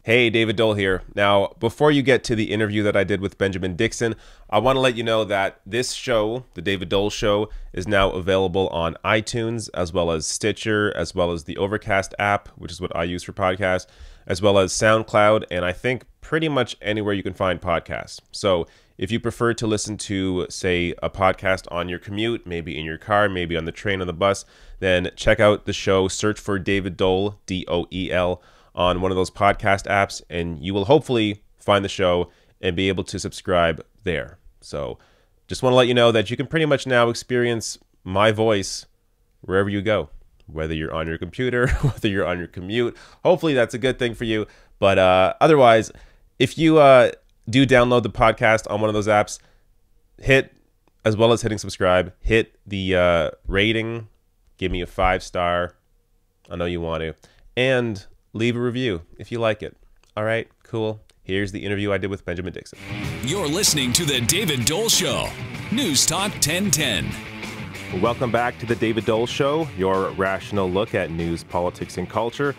Hey, David Dole here. Now, before you get to the interview that I did with Benjamin Dixon, I want to let you know that this show, The David Dole Show, is now available on iTunes, as well as Stitcher, as well as the Overcast app, which is what I use for podcasts, as well as SoundCloud, and I think pretty much anywhere you can find podcasts. So if you prefer to listen to, say, a podcast on your commute, maybe in your car, maybe on the train or the bus, then check out the show. Search for David Dole, Doel, on one of those podcast apps, and you will hopefully find the show and be able to subscribe there. So just want to let you know that you can pretty much now experience my voice wherever you go, whether you're on your computer, whether you're on your commute. Hopefully that's a good thing for you. But otherwise, if you do download the podcast on one of those apps, hit, as well as hitting subscribe, hit the rating, give me a 5-star. I know you want to. And leave a review if you like it. All right, cool. Here's the interview I did with Benjamin Dixon. You're listening to The David Dole Show, News Talk 1010. Welcome back to The David Dole Show, your rational look at news, politics, and culture,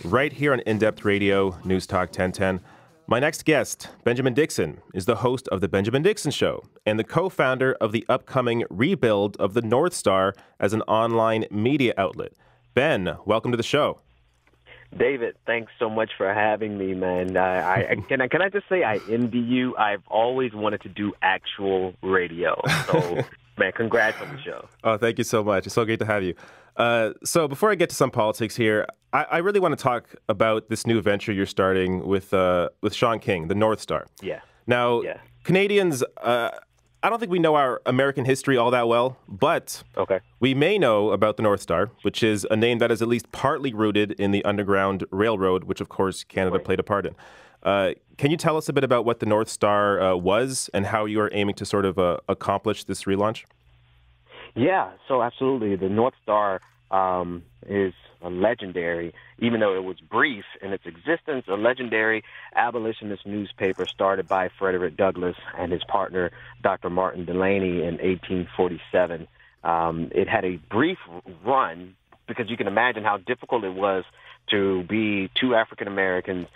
right here on In-Depth Radio, News Talk 1010. My next guest, Benjamin Dixon, is the host of The Benjamin Dixon Show and the co-founder of the upcoming rebuild of the North Star as an online media outlet. Ben, welcome to the show. David, thanks so much for having me, man. Can I just say I envy you? I've always wanted to do actual radio. So, man, congrats on the show. Oh, thank you so much. It's so great to have you. So before I get to some politics here, I really want to talk about this new venture you're starting with Sean King, the North Star. Yeah. Now, yeah. Canadians, I don't think we know our American history all that well, but okay. We may know about the North Star, which is a name that is at least partly rooted in the Underground Railroad, which, of course, Canada played a part in. Can you tell us a bit about what the North Star was and how you are aiming to sort of accomplish this relaunch? Yeah, so absolutely. The North Star is a legendary, even though it was brief in its existence, a legendary abolitionist newspaper started by Frederick Douglass and his partner, Dr. Martin Delany, in 1847. It had a brief run because you can imagine how difficult it was to be two African Americans,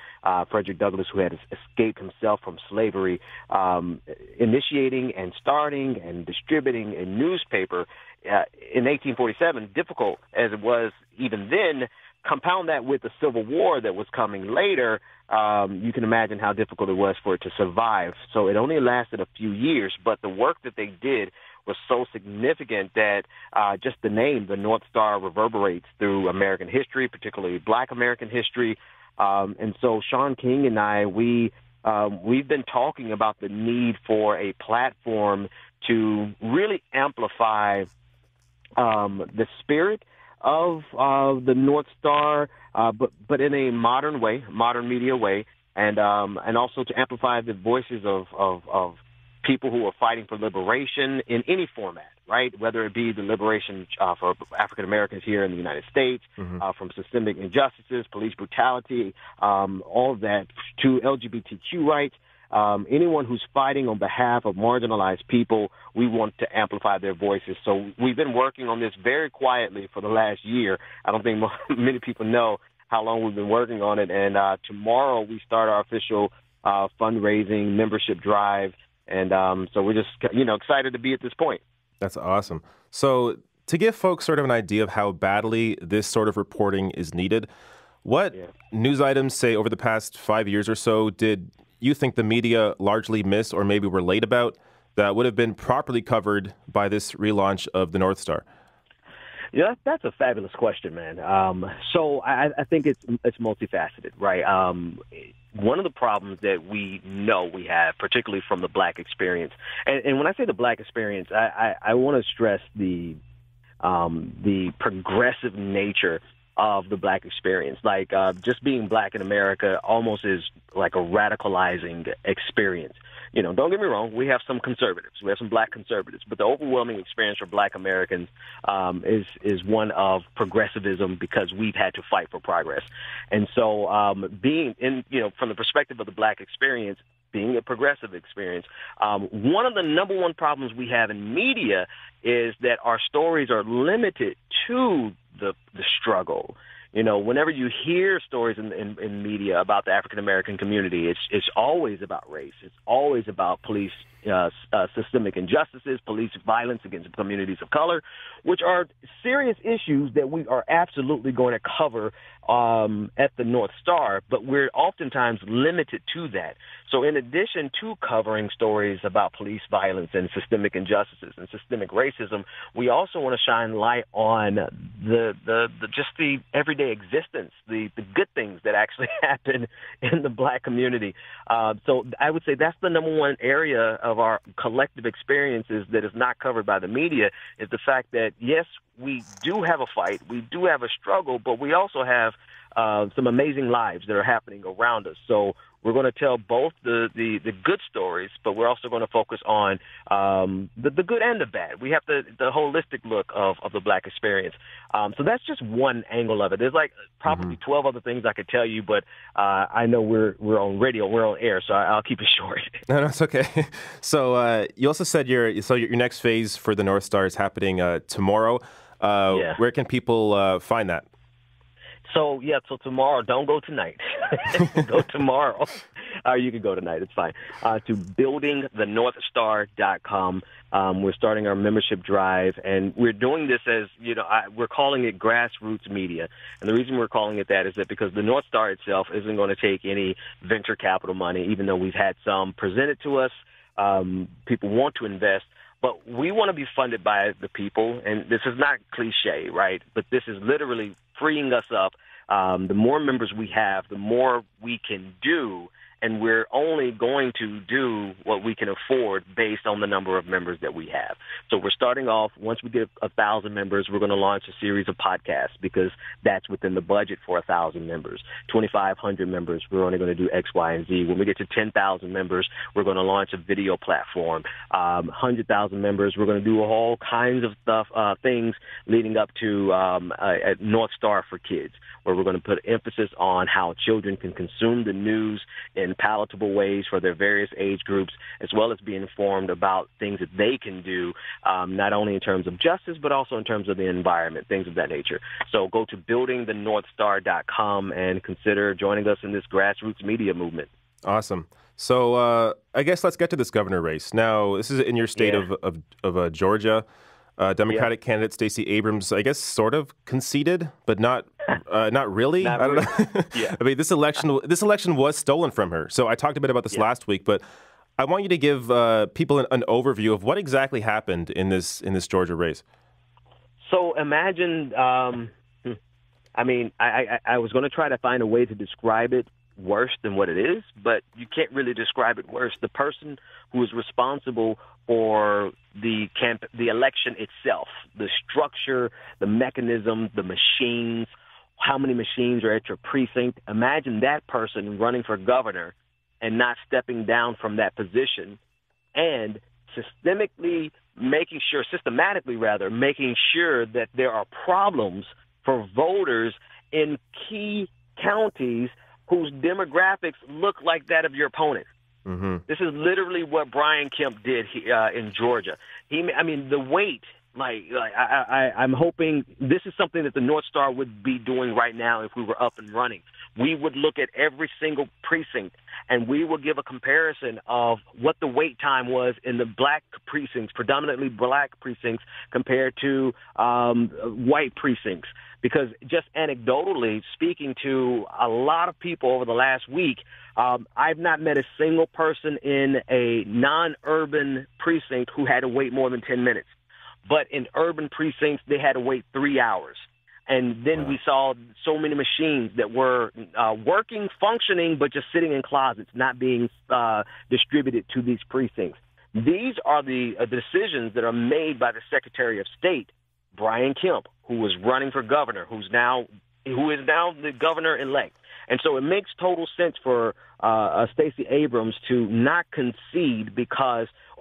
Frederick Douglass, who had escaped himself from slavery, initiating and starting and distributing a newspaper in 1847, difficult as it was even then. Compound that with the Civil War that was coming later, you can imagine how difficult it was for it to survive. So it only lasted a few years, but the work that they did was so significant that just the name, the North Star, reverberates through American history, particularly Black American history. And so Sean King and I, we've been talking about the need for a platform to really amplify the spirit of the North Star, but in a modern way, modern media way, and also to amplify the voices of people who are fighting for liberation in any format, right? Whether it be the liberation for African Americans here in the United States, from systemic injustices, police brutality, all of that, to LGBTQ rights. Anyone who's fighting on behalf of marginalized people, we want to amplify their voices. So we've been working on this very quietly for the last year. I don't think many people know how long we've been working on it. And tomorrow we start our official fundraising membership drive. And so we're just, excited to be at this point. That's awesome. So to give folks sort of an idea of how badly this sort of reporting is needed, what news items, say, over the past 5 years or so, did you think the media largely missed or maybe were late about that would have been properly covered by this relaunch of the North Star? Yeah, that's a fabulous question, man. So I think it's multifaceted, right? One of the problems that we know we have, particularly from the Black experience, and when I say the Black experience, I want to stress the progressive nature of the Black experience. Like just being Black in America almost is like a radicalizing experience. Don't get me wrong, we have some conservatives. We have some Black conservatives. But the overwhelming experience for Black Americans is one of progressivism because we've had to fight for progress. And so being in, from the perspective of the Black experience, being a progressive experience, one of the number one problems we have in media is that our stories are limited to the struggle. Whenever you hear stories in media about the African American community, it's always about race. It's always about police systemic injustices, police violence against communities of color, which are serious issues that we are absolutely going to cover at the North Star, but we're oftentimes limited to that. So in addition to covering stories about police violence and systemic injustices and systemic racism, we also want to shine light on just the everyday existence, the good things that actually happen in the Black community. So I would say that's the number one area of our collective experiences that is not covered by the media, is the fact that, yes, we do have a fight, we do have a struggle, but we also have some amazing lives that are happening around us. So we're going to tell both the good stories, but we're also going to focus on the good and the bad. We have the holistic look of the Black experience. So that's just one angle of it. There's like probably 12 other things I could tell you, but I know we're on radio, we're on air, so I'll keep it short. No, it's okay. So you also said your next phase for the North Star is happening tomorrow. Yeah. Where can people find that? So tomorrow, don't go tonight. Go tomorrow. You can go tonight. It's fine. To buildingthenorthstar.com. We're starting our membership drive, and we're doing this as, we're calling it grassroots media. And the reason we're calling it that is that because the North Star itself isn't going to take any venture capital money, even though we've had some presented to us. People want to invest. But we want to be funded by the people, and this is not cliche, right? But this is literally freeing us up. The more members we have, the more we can do, and we're only going to do what we can afford based on the number of members that we have. So we're starting off, once we get 1,000 members, we're going to launch a series of podcasts because that's within the budget for 1,000 members. 2,500 members, we're only going to do X, Y, and Z. When we get to 10,000 members, we're going to launch a video platform. 100,000 members, we're going to do all kinds of stuff, things leading up to a North Star for Kids, where we're going to put emphasis on how children can consume the news in palatable ways for their various age groups, as well as be informed about things that they can do, not only in terms of justice, but also in terms of the environment, things of that nature. So go to buildingthenorthstar.com and consider joining us in this grassroots media movement. Awesome. So I guess let's get to this governor race. Now, this is in your state of Georgia. Democratic candidate Stacey Abrams, I guess, sort of conceded, but not really. Not I don't really. know. Yeah. I mean, this election was stolen from her. So I talked a bit about this last week, but I want you to give people an overview of what exactly happened in this Georgia race. So imagine, I was going to try to find a way to describe it worse than what it is, but you can't really describe it worse. The person who is responsible for the election itself, the structure, the mechanism, the machines, how many machines are at your precinct. Imagine that person running for governor and not stepping down from that position and systematically making sure that there are problems for voters in key counties whose demographics look like that of your opponent. Mm-hmm. This is literally what Brian Kemp did in Georgia. The weight, I'm hoping this is something that the North Star would be doing right now if we were up and running. We would look at every single precinct, and we would give a comparison of what the wait time was in the black precincts, predominantly black precincts, compared to white precincts. Because just anecdotally, speaking to a lot of people over the last week, I've not met a single person in a non-urban precinct who had to wait more than 10 minutes. But in urban precincts, they had to wait 3 hours. And then we saw so many machines that were working, functioning, but just sitting in closets, not being distributed to these precincts. These are the decisions that are made by the Secretary of State, Brian Kemp, who was running for governor, who is now the governor-elect. And so it makes total sense for Stacey Abrams to not concede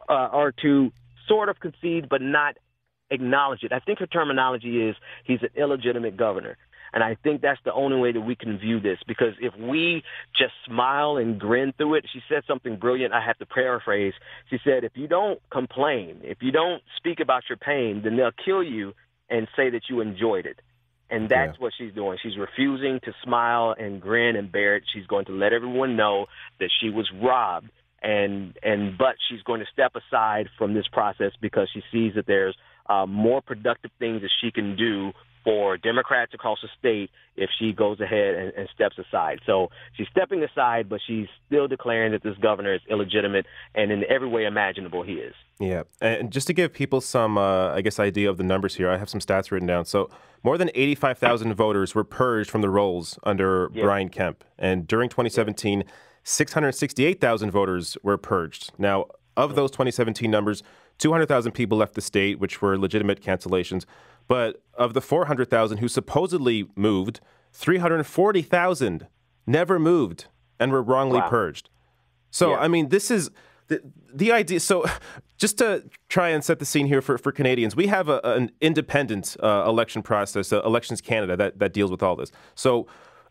or to sort of concede but not acknowledge it. I think her terminology is he's an illegitimate governor. And I think that's the only way that we can view this, because if we just smile and grin through it, she said something brilliant. I have to paraphrase. She said, if you don't complain, if you don't speak about your pain, then they'll kill you and say that you enjoyed it. And that's what she's doing. She's refusing to smile and grin and bear it. She's going to let everyone know that she was robbed, but she's going to step aside from this process because she sees that there's more productive things that she can do for Democrats across the state if she goes ahead and steps aside. So she's stepping aside, but she's still declaring that this governor is illegitimate, and in every way imaginable he is. Yeah, and just to give people some, idea of the numbers here, I have some stats written down. So more than 85,000 voters were purged from the rolls under Brian Kemp. And during 2017, 668,000 voters were purged. Now, of those 2017 numbers, 200,000 people left the state, which were legitimate cancellations. But of the 400,000 who supposedly moved, 340,000 never moved and were wrongly purged. So, I mean, this is the idea. So just to try and set the scene here for Canadians, we have an independent election process, Elections Canada, that deals with all this. So,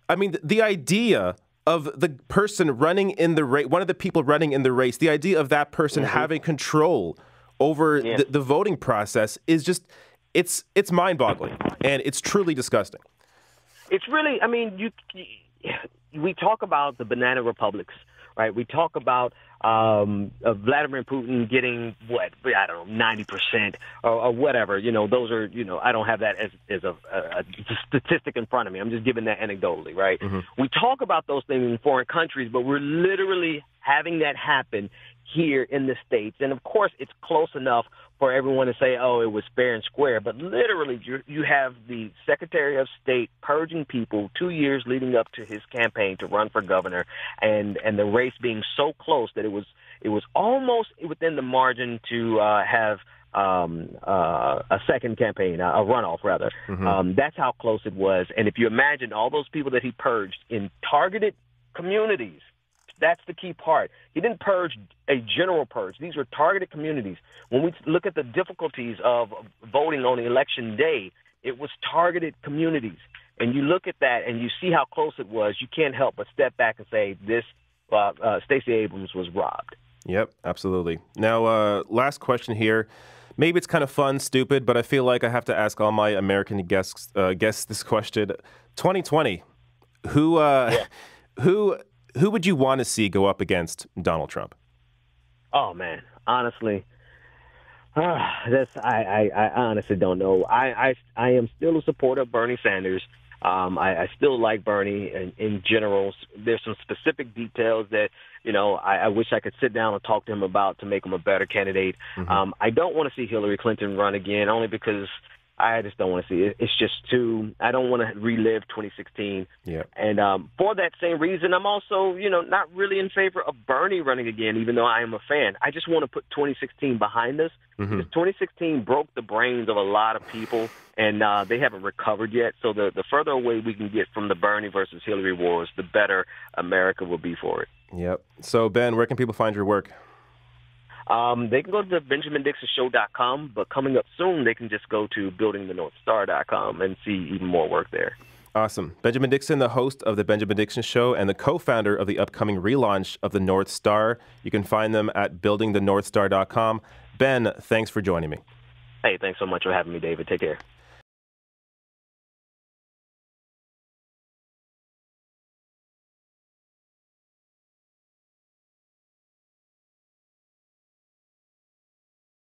I mean, the idea of the person running in the race, one of the people running in the race, the idea of that person having control over the voting process is just, it's mind-boggling, and it's truly disgusting. It's really, I mean, we talk about the banana republics, right? We talk about Vladimir Putin getting, 90% or whatever. You know, those are, I don't have that as a statistic in front of me. I'm just giving that anecdotally, right? We talk about those things in foreign countries, but we're literally having that happen here in the States. And, of course, it's close enough for everyone to say, oh, it was fair and square. But literally, you have the Secretary of State purging people 2 years leading up to his campaign to run for governor, and the race being so close that it was almost within the margin to have a second campaign, a runoff, rather. That's how close it was. And if you imagine all those people that he purged in targeted communities, that's the key part. He didn't purge a general purge. These were targeted communities. When we look at the difficulties of voting on election day, it was targeted communities. And you look at that and you see how close it was, you can't help but step back and say this Stacey Abrams was robbed. Yep, absolutely. Now, last question here. Maybe it's kind of fun, stupid, but I feel like I have to ask all my American guests this question. 2020, who would you want to see go up against Donald Trump? Oh man, honestly, I honestly don't know. I am still a supporter of Bernie Sanders. I still like Bernie in general. There's some specific details that, I wish I could sit down and talk to him about to make him a better candidate. I don't want to see Hillary Clinton run again, only because I just don't want to see it. It's just I don't want to relive 2016. Yeah. And for that same reason, I'm also, not really in favor of Bernie running again, even though I am a fan. I just want to put 2016 behind us. Because 2016 broke the brains of a lot of people, and they haven't recovered yet. So the further away we can get from the Bernie versus Hillary wars, the better America will be for it. Yep. So, Ben, where can people find your work? They can go to the BenjaminDixonShow.com, but coming up soon, they can just go to BuildingTheNorthStar.com and see even more work there. Awesome. Benjamin Dixon, the host of The Benjamin Dixon Show and the co-founder of the upcoming relaunch of the North Star. You can find them at BuildingTheNorthStar.com. Ben, thanks for joining me. Hey, thanks so much for having me, David. Take care.